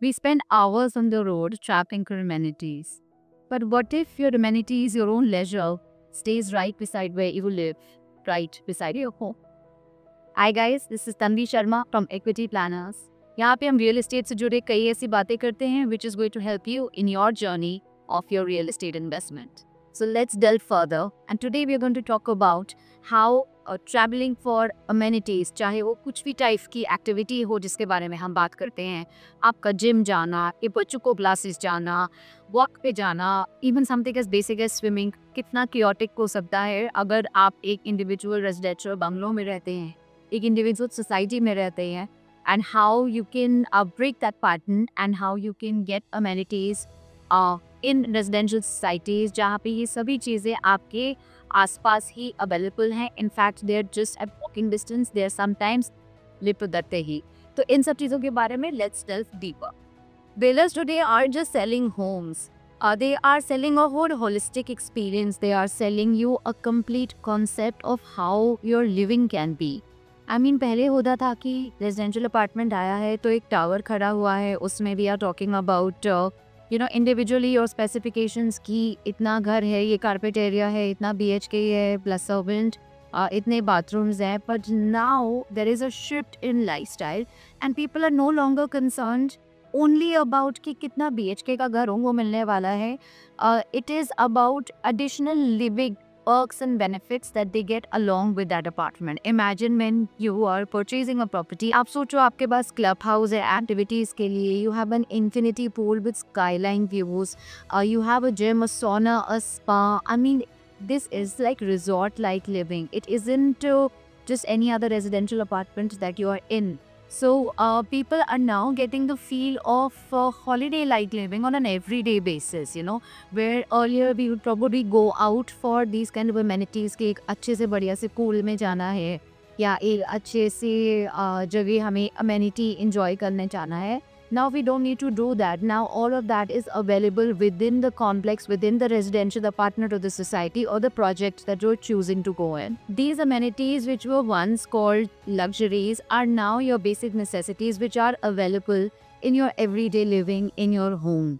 We spend hours on the road trapping for amenities. But what if your amenities, your own leisure, stays right beside where you live, right beside your home? Hi guys, this is Tanvi Sharma from Equity Planners. यहाँ पे हम real estate से जुड़े कई ऐसी बातें करते हैं which is going to help you in your journey of your real estate investment. So let's delve further and today we are going to talk about how traveling for amenities, चाहे वो कुछ भी टाइप की activity हो जिसके बारे में हम बात करते हैं, आपका जिम जाना, ये बच्चों को क्लासेस जाना, वॉक पे जाना, even something as basic as swimming, कितना क्योटिक हो सकता है अगर आप एक इंडिविजुअल रेजिडेंशियल बंगलों में रहते हैं, एक इंडिविजुअल सोसाइटी में रहते हैं, and how you can break that pattern and how you can get amenities in residential societies जहाँ पे ये सभी चीज़ें आपके आसपास ही अवेलेबल हैं. In fact, they are just at walking distance. They are sometimes lip दरते ही. तो इन सब चीज़ों के बारे में let's delve deeper. Builders today are just selling homes. They are selling a whole holistic experience. They are selling you a complete concept of how your living can be. I mean, पहले होता था कि residential apartment आया है तो एक tower खड़ा हुआ है, उसमें we are talking about individually और स्पेसिफिकेशंस की इतना घर है, ये कारपेट एरिया है, इतना BHK है प्लस सर्वेंट, इतने बाथरूम्स हैं. But now there is a shift in lifestyle and people are no longer concerned only about कि कितना BHK का घर हो वो मिलने वाला है. It is about additional living perks and benefits that they get along with that apartment. Imagine when you are purchasing a property, आप सोचो आपके पास क्लब हाउस है एक्टिविटीज़ के लिए, you have an infinity pool with skyline views, you have a gym, a sauna, a spa. I mean, this is like resort-like living. It isn't just any other residential apartment that you are in. So people are now getting the feel of holiday-like living on an everyday basis, you know, where earlier we would probably go out for these kind of amenities कि एक अच्छे से बढ़िया से pool में जाना है या एक अच्छे से जगह हमें amenity enjoy करने जाना है. Now we don't need to do that. Now all of that is available within the complex, within the residential apartment or the society or the project that you're choosing to go in. These amenities which were once called luxuries are now your basic necessities which are available in your everyday living in your home.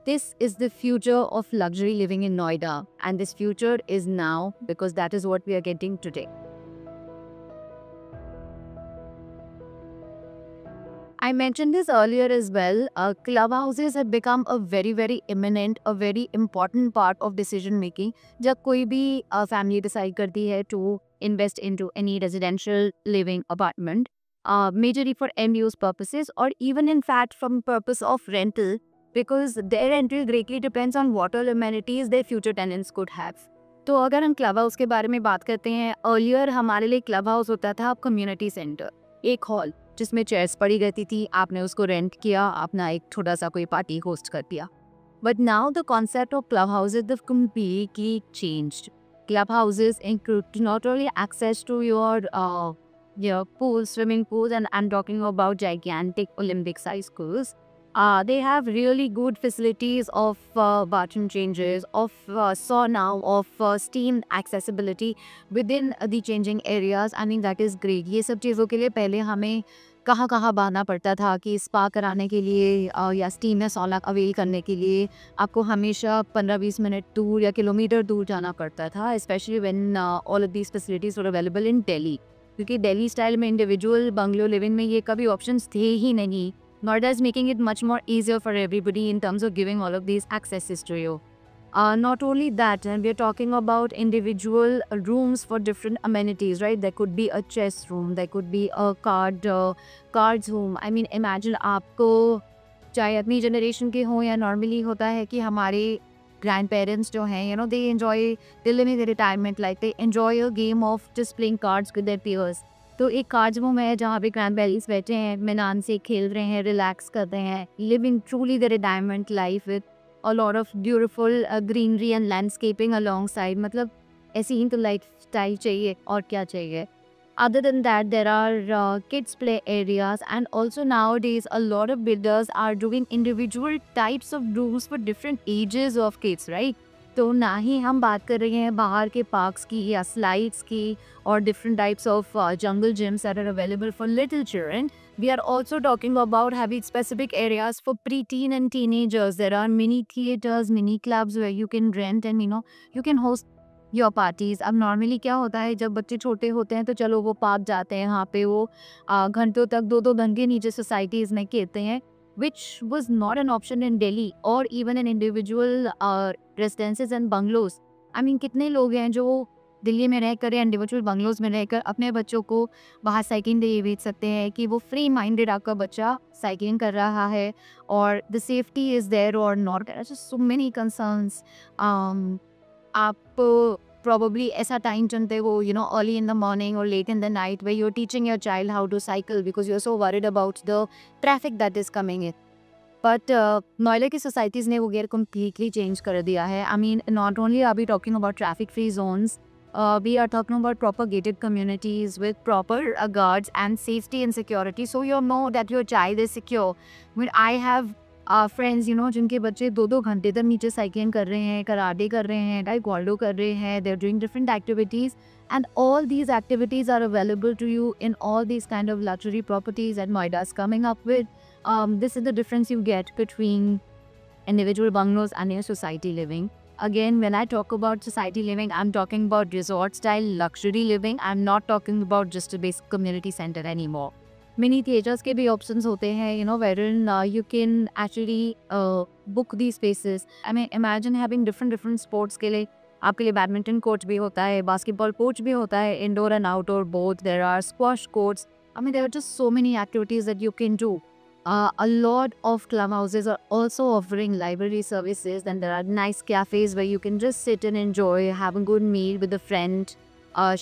This is the future of luxury living in Noida, and this future is now because that is what we are getting today. I mentioned this earlier as well. Clubhouses have become a very imminent, a very important part of decision making. जब कोई भी family decide करती है to invest into any residential living apartment, majorly for end-use purposes or even in fact from purpose of rental, because their rental greatly depends on what all amenities their future tenants could have. तो अगर हम club house के बारे में बात करते हैं, earlier हमारे लिए क्लब हाउस होता था कम्युनिटी सेंटर, एक हॉल जिसमें चेयर्स पड़ी रहती थी, आपने उसको रेंट किया, अपना एक छोटा सा कोई पार्टी होस्ट कर दिया. But now the concept of club houses have completely changed. Club houses include not only access to your pools, swimming pools, and I'm talking about gigantic Olympic size pools. They have really good facilities of bathroom changes, of sauna, of steam accessibility within the changing areas. I mean, that is great. ये सब चीज़ों के लिए पहले हमें कहाँ भागना पड़ता था कि स्पा कराने के लिए या स्टीम या सौना अवेल करने के लिए आपको हमेशा 15-20 मिनट दूर या किलोमीटर दूर जाना पड़ता था, specially when all of these facilities were available in Delhi, क्योंकि दिल्ली स्टाइल में इंडिविजुअल बंगलो लिविंग में ये कभी ऑप्शंस थे ही नहीं. Noida is making it much more easier for everybody in terms of giving all of these accesses to you. Not only that, and we are talking about individual rooms for different amenities, right? There could be a chess room, there could be a cards room. I mean, imagine आपको चाहे अपनी generation के हों या normally होता है कि हमारे ग्रैंड पेरेंट्स जो हैं, you know, they enjoy living their retirement life. They enjoy a game of just playing cards with their peers. तो एक कार्ड्स रूम है जहाँ पे ग्रैंड पेरेंट्स बैठे हैं, मीनान से खेल रहे हैं, रिलैक्स कर रहे हैं, living truly the retirement life with a lot of beautiful greenery and landscaping along side. मतलब ऐसी ही तो लाइफ स्टाइल चाहिए और क्या चाहिए. Other than that, there are kids play areas, and also nowadays a lot of builders are doing individual types of rooms for different ages of kids, right? तो ना ही हम बात कर रहे हैं बाहर के पार्क्स की या स्लाइड्स की और different types of jungle gyms that are available for little children. We are also talking about having specific areas for preteen and teenagers. There are mini theaters, mini clubs where you can rent and you can host your parties. अब normally क्या होता है जब बच्चे छोटे होते हैं तो चलो वो पार्क जाते हैं, वहाँ पे वो घंटों तक 2-2 घंटे नीचे सोसाइटीज़ में खेलते हैं, which was not an option in Delhi or even in individual residences and bungalows. I mean कितने लोग हैं जो दिल्ली में रहकर या इंडिविजुअल बंगलोज में रहकर अपने बच्चों को बाहर साइकिलिंग दे भेज सकते हैं कि वो फ्री माइंडेड आपका बच्चा साइकिलिंग कर रहा है और द सेफ्टी इज़ देयर और not there, so many concerns. आप probably ऐसा टाइम चुनते हो अर्ली इन द मॉर्निंग और late in the night where you're teaching your child how to cycle because you're so worried about the traffic that is coming in. But Noida की societies ने वो gear completely change कर दिया है. I mean not only are we talking about traffic free zones, we are talking about proper gated communities with proper guards and safety and security, so you know that your child is secure. When I have friends जिनके बच्चे 2-2 घंटे तक नीचे cycling कर रहे हैं, karate कर रहे हैं, टाइक्वांडो कर रहे हैं, they are doing different activities, and all these activities are available to you in all these kind of luxury properties that Noida is coming up with. This is the difference you get between individual bungalows and your society living. Again, when I talk about society living, I'm talking about resort style luxury living. I'm not talking about just a basic community center anymore. Mini theaters के भी options होते हैं, wherein you can actually book these spaces. I mean, imagine having different sports के लिए आपके लिए badminton coach भी होता है, बास्केटबॉल कोच भी होता है, indoor and outdoor both. There are squash courts. I mean, there are just so many activities that you can do. A lot of clubhouses are also offering library services, and there are nice cafes where you can just sit and enjoy, have a good meal with a friend.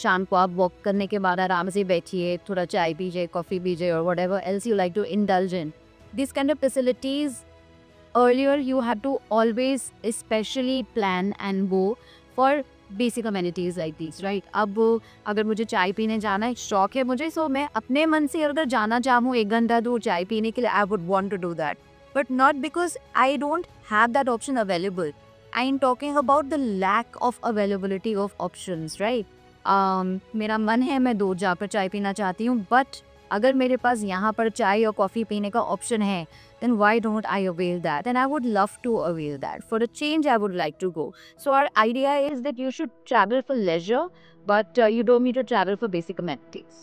शाम को आप walk करने के बाद आराम से बैठिए, थोड़ा चाय पीजिए, कॉफ़ी पीजिए और whatever else you like to indulge in. These kind of facilities, earlier you had to always especially plan and go for basic amenities like these, right. अब अगर मुझे चाय पीने जाना है, शौक है मुझे, सो मैं अपने मन से अगर जाना चाहूँ 1 घंटा दूर चाय पीने के लिए, I would want to do that, but not because I don't have that option available. I am talking about the lack of availability of options, right. मेरा मन है मैं दूर जाकर चाय पीना चाहती हूँ, बट अगर मेरे पास यहाँ पर चाय और कॉफ़ी पीने का ऑप्शन है, then why don't I avail that? And I would love to avail that. For a change, I would like to go. So our idea is that you should travel for leisure, but you don't need to travel for basic amenities.